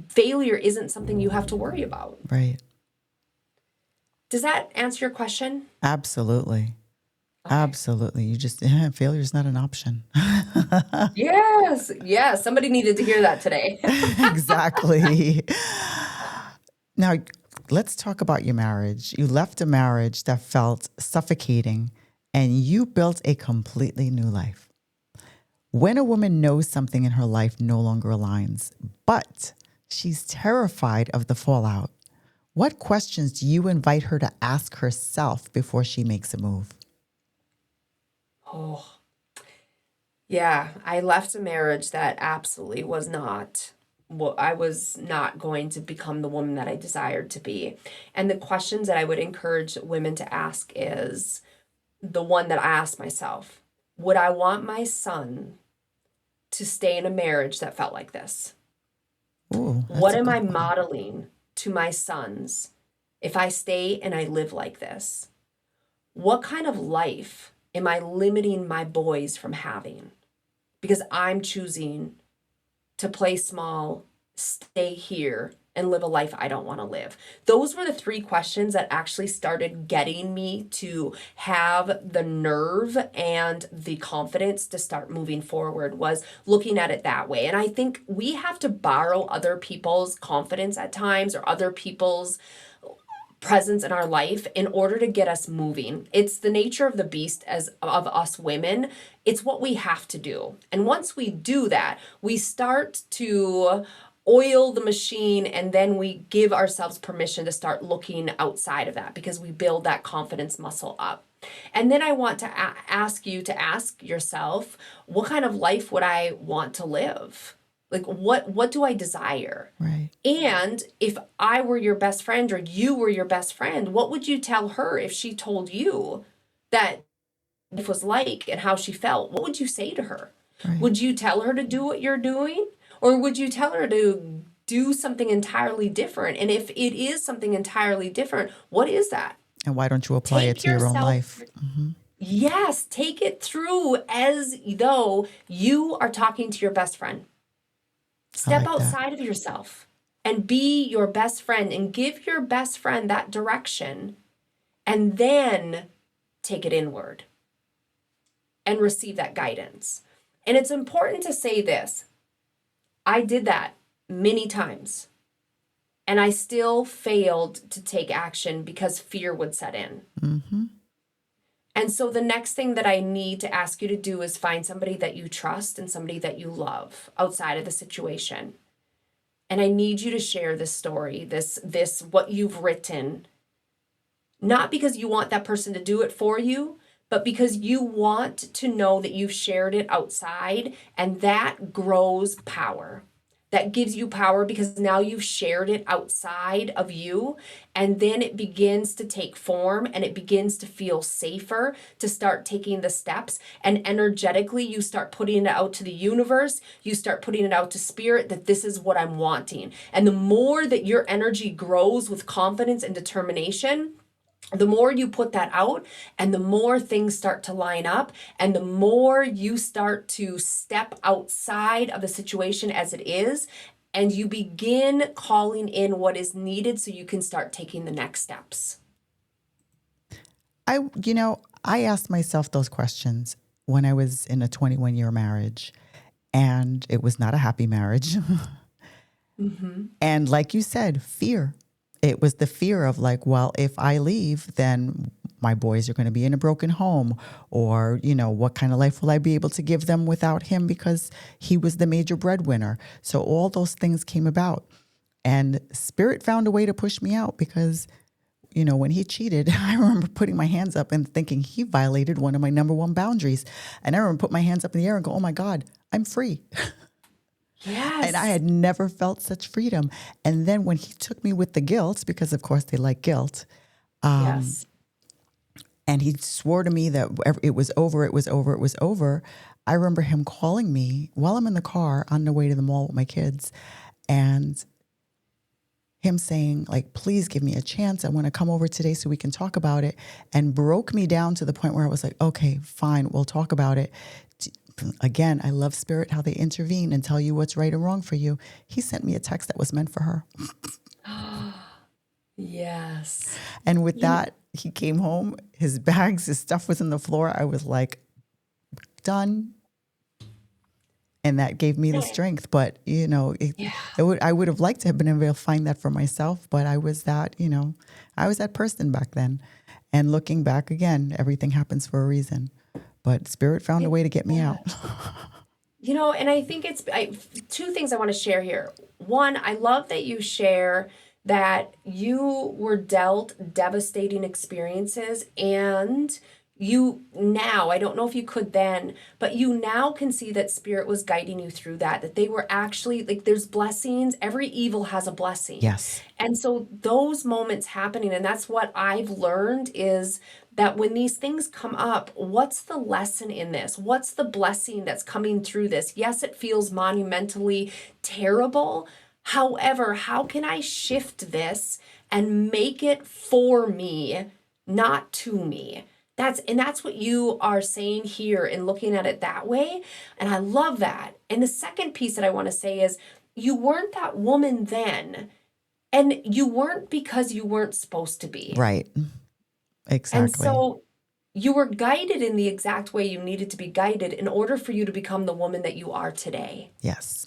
failure isn't something you have to worry about. Right. Does that answer your question? Absolutely. Okay. Absolutely. You just, failure is not an option. Yes, yes. Somebody needed to hear that today. Exactly. Now, let's talk about your marriage. You left a marriage that felt suffocating and you built a completely new life. When a woman knows something in her life no longer aligns, but she's terrified of the fallout, what questions do you invite her to ask herself before she makes a move? Oh, yeah. I left a marriage that absolutely was not, well, I was not going to become the woman that I desired to be. And the questions that I would encourage women to ask is the one that I asked myself. Would I want my son to stay in a marriage that felt like this? Ooh, What that's a am I good one. modeling to my sons if I stay and I live like this? What kind of life am I limiting my boys from having? Because I'm choosing to play small, stay here, and live a life I don't want to live. Those were the three questions that actually started getting me to have the nerve and the confidence to start moving forward, was looking at it that way. And I think we have to borrow other people's confidence at times, or other people's presence in our life, in order to get us moving. It's the nature of the beast as of us women. It's what we have to do. And once we do that, we start to oil the machine, and then we give ourselves permission to start looking outside of that because we build that confidence muscle up. And then I want to ask you to ask yourself, what kind of life would I want to live? Like what do I desire? Right. And if I were your best friend, or you were your best friend, what would you tell her if she told you that life was like and how she felt? What would you say to her? Right. Would you tell her to do what you're doing? Or would you tell her to do something entirely different. And if it is something entirely different, what is that? And why don't you apply it Take to your own yourself, life? Mm-hmm. yes, take it through as though you are talking to your best friend. I Step like that. outside of yourself and be your best friend and give your best friend that direction, and then take it inward and receive that guidance. And it's important to say this. I did that many times, and I still failed to take action because fear would set in. Mm-hmm. And so the next thing that I need to ask you to do is find somebody that you trust and somebody that you love outside of the situation. And I need you to share this story, this what you've written, not because you want that person to do it for you, but because you want to know that you've shared it outside, and that grows power. That gives you power because now you've shared it outside of you, and then it begins to take form and it begins to feel safer to start taking the steps. And energetically, you start putting it out to the universe, you start putting it out to spirit that this is what I'm wanting. And the more that your energy grows with confidence and determination, the more you put that out and the more things start to line up and the more you start to step outside of the situation as it is, and you begin calling in what is needed so you can start taking the next steps. I asked myself those questions when I was in a 21-year marriage, and it was not a happy marriage. Mm-hmm. And like you said, fear. It was the fear of like, well, if I leave, then my boys are going to be in a broken home, or, what kind of life will I be able to give them without him because he was the major breadwinner. So all those things came about, and spirit found a way to push me out because, when he cheated, I remember putting my hands up and thinking he violated one of my number one boundaries. And I remember put my hands up in the air and go, oh my God, I'm free. And I Yes. had never felt such freedom. And then when he took me with the guilt, because of course they like guilt, Yes. and he swore to me that it was over, it was over, it was over. I remember him calling me while I'm in the car on the way to the mall with my kids, and him saying, like, please give me a chance. I want to come over today so we can talk about it, and broke me down to the point where I was like, okay, fine, we'll talk about it. Again, I love spirit, how they intervene and tell you what's right or wrong for you. He sent me a text that was meant for her. Yes. And with that, he came home, his bags, his stuff was in the floor. I was like, done. And that gave me the strength. But, Yeah. I would have liked to have been able to find that for myself. But I was I was that person back then. And looking back again, everything happens for a reason. But spirit found a way to get me out. And I think two things I want to share here. One, I love that you share that you were dealt devastating experiences, and you now, I don't know if you could then, but you now can see that spirit was guiding you through that they were actually like, there's blessings. Every evil has a blessing. Yes. And so those moments happening, and that's what I've learned is that when these things come up, what's the lesson in this? What's the blessing that's coming through this? Yes, it feels monumentally terrible. However, how can I shift this and make it for me, not to me? That's what you are saying here and looking at it that way. And I love that. And the second piece that I want to say is you weren't that woman then. And you weren't because you weren't supposed to be. Right. And Exactly. so you were guided in the exact way you needed to be guided in order for you to become the woman that you are today. Yes.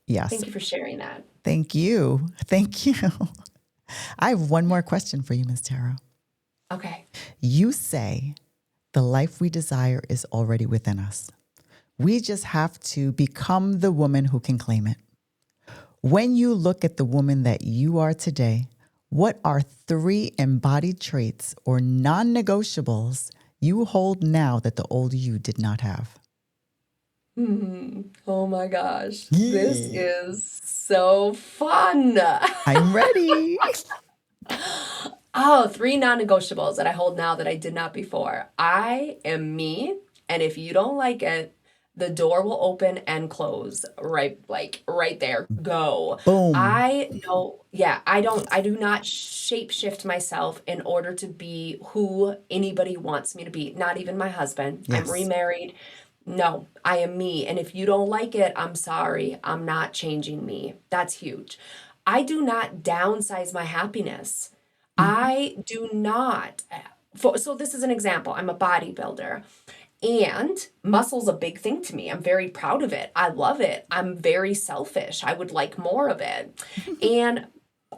Yes. Thank you for sharing that. Thank you. Thank you. I have one more question for you, Ms. Tara. Okay. You say the life we desire is already within us. We just have to become the woman who can claim it. When you look at the woman that you are today, what are 3 embodied traits or non-negotiables you hold now that the old you did not have? Oh my gosh. This Yeah. is so fun. I'm ready. Oh, 3 non-negotiables that I hold now that I did not before. I am me, and if you don't like it, the door will open and close right there. Go. Boom. I know, yeah, I do not shape shift myself in order to be who anybody wants me to be. Not even my husband. I'm Yes. remarried. No, I am me. And if you don't like it, I'm sorry. I'm not changing me. That's huge. I do not downsize my happiness. Mhm. I do not. So this is an example. I'm a bodybuilder. And muscle's a big thing to me. I'm very proud of it. I love it. I'm very selfish. I would like more of it. And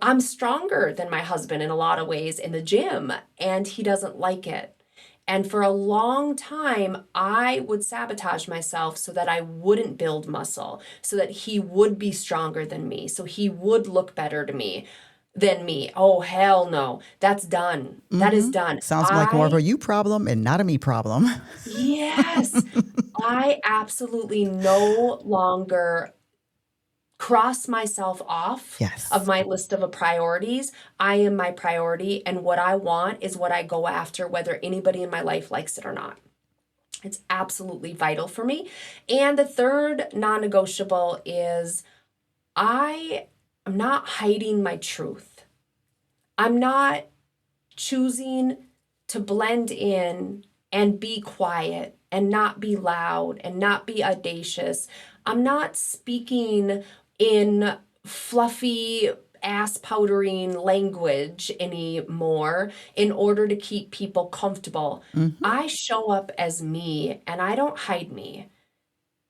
I'm stronger than my husband in a lot of ways in the gym, and he doesn't like it. And for a long time, I would sabotage myself so that I wouldn't build muscle, so that he would be stronger than me, so he would look better to me than me. Oh, hell no. That's done. That is done. Sounds like more of a you problem and not a me problem. Yes, I absolutely no longer cross myself off of Yes. my list of priorities. I am my priority, and what I want is what I go after, whether anybody in my life likes it or not. It's absolutely vital for me. And the third non-negotiable is I am not hiding my truth. I'm not choosing to blend in and be quiet and not be loud and not be audacious. I'm not speaking in fluffy ass powdering language anymore in order to keep people comfortable. Hmm. I show up as me and I don't hide me.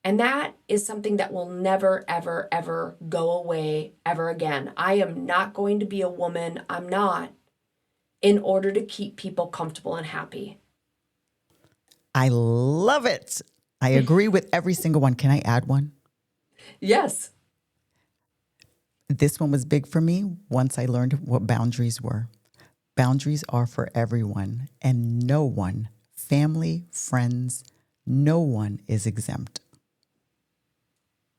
And that is something that will never, ever, ever go away ever again. I am not going to be a woman. I'm not in order to keep people comfortable and happy. I love it. I agree with every single one. Can I add one? Yes. This one was big for me once I learned what boundaries were. Boundaries are for everyone, and no one, family, friends, no one is exempt.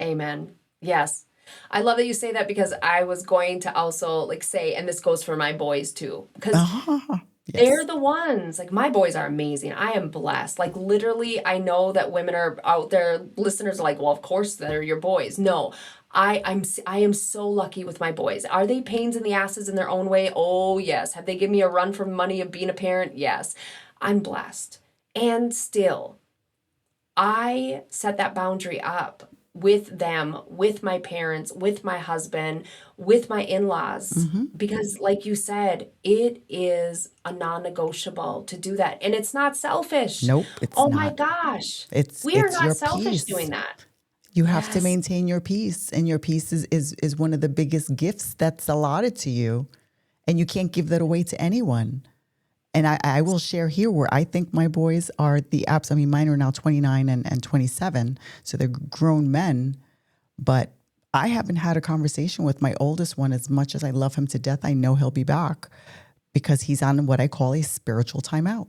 Amen. Yes. I love that you say that because I was going to also say, and this goes for my boys too, because Ah, they're yes. the ones. Like my boys are amazing. I am blessed. Like literally, I know that women are out there. Listeners are like, well, of course they're your boys. No, I am so lucky with my boys. Are they pains in the asses in their own way? Oh yes. Have they given me a run for money of being a parent? Yes. I'm blessed. And still, I set that boundary up with them, with my parents, with my husband, with my in-laws. Hmm. Because, like you said, it is a non negotiable to do that. And it's not selfish. Nope, it's Oh my not. gosh. It's We are it's not your selfish peace. doing that. You have to Yes. maintain your peace, and your peace is one of the biggest gifts that's allotted to you, and you can't give that away to anyone. And I will share here where I think my boys are the apps. I mean, mine are now 29 and 27, so they're grown men. But I haven't had a conversation with my oldest one. As much as I love him to death, I know he'll be back because he's on what I call a spiritual timeout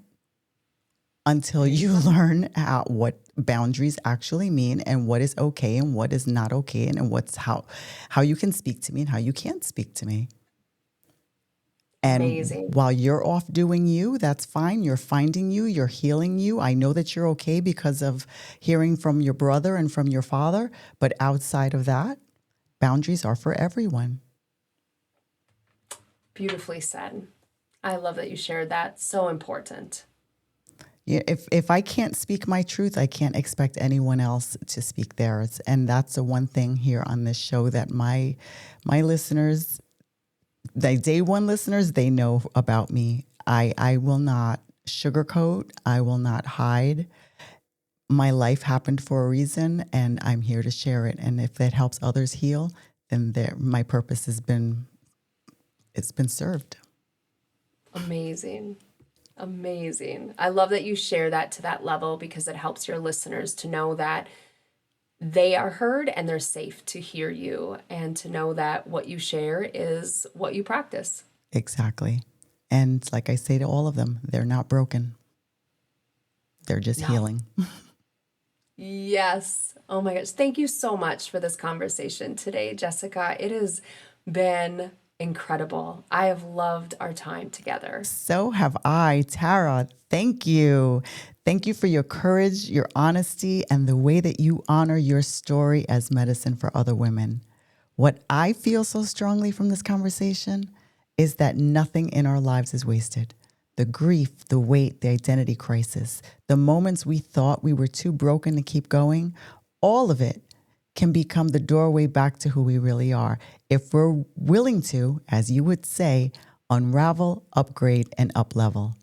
until There you you go. learn what boundaries actually mean and what is okay and what is not okay and what's how you can speak to me and how you can't speak to me. And Amazing. while you're off doing you, that's fine. You're finding you, you're healing you. I know that you're okay because of hearing from your brother and from your father. But outside of that, boundaries are for everyone. Beautifully said. I love that you shared that. So important. Yeah, if I can't speak my truth, I can't expect anyone else to speak theirs. And that's the one thing here on this show that my listeners, the day one listeners, they know about me. I will not sugarcoat. I will not hide. My life happened for a reason, and I'm here to share it. And if that helps others heal, then my purpose it's been served. Amazing. Amazing. I love that you share that to that level because it helps your listeners to know that they are heard and they're safe to hear you and to know that what you share is what you practice. Exactly. And like I say to all of them, they're not broken. They're just No. healing. Yes. Oh my gosh. Thank you so much for this conversation today, Jessica. It has been incredible. I have loved our time together. So have I, Tara. Thank you. Thank you for your courage, your honesty, and the way that you honor your story as medicine for other women. What I feel so strongly from this conversation is that nothing in our lives is wasted. The grief, the weight, the identity crisis, the moments we thought we were too broken to keep going, all of it can become the doorway back to who we really are if we're willing to, as you would say, unravel, upgrade, and uplevel.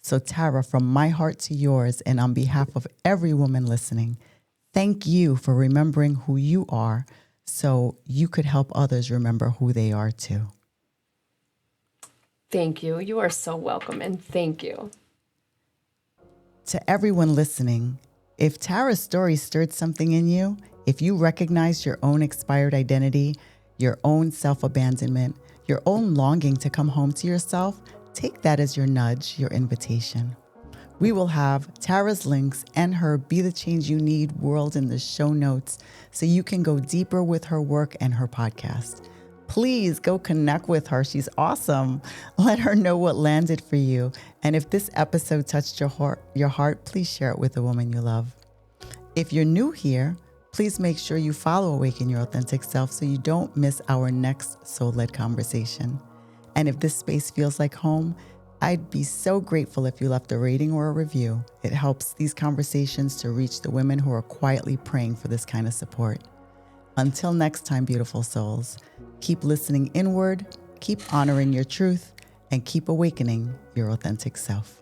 So Tara, from my heart to yours, and on behalf of every woman listening, thank you for remembering who you are so you could help others remember who they are too. Thank you. You are so welcome, and thank you. To everyone listening, if Tara's story stirred something in you, if you recognize your own expired identity, your own self-abandonment, your own longing to come home to yourself, take that as your nudge, your invitation. We will have Tara's links and her Be the Change You Need world in the show notes so you can go deeper with her work and her podcast. Please go connect with her. She's awesome. Let her know what landed for you. And if this episode touched your heart, please share it with a woman you love. If you're new here, please make sure you follow Awaken Your Authentic Self so you don't miss our next soul-led conversation. And if this space feels like home, I'd be so grateful if you left a rating or a review. It helps these conversations to reach the women who are quietly praying for this kind of support. Until next time, beautiful souls, keep listening inward, keep honoring your truth, and keep awakening your authentic self.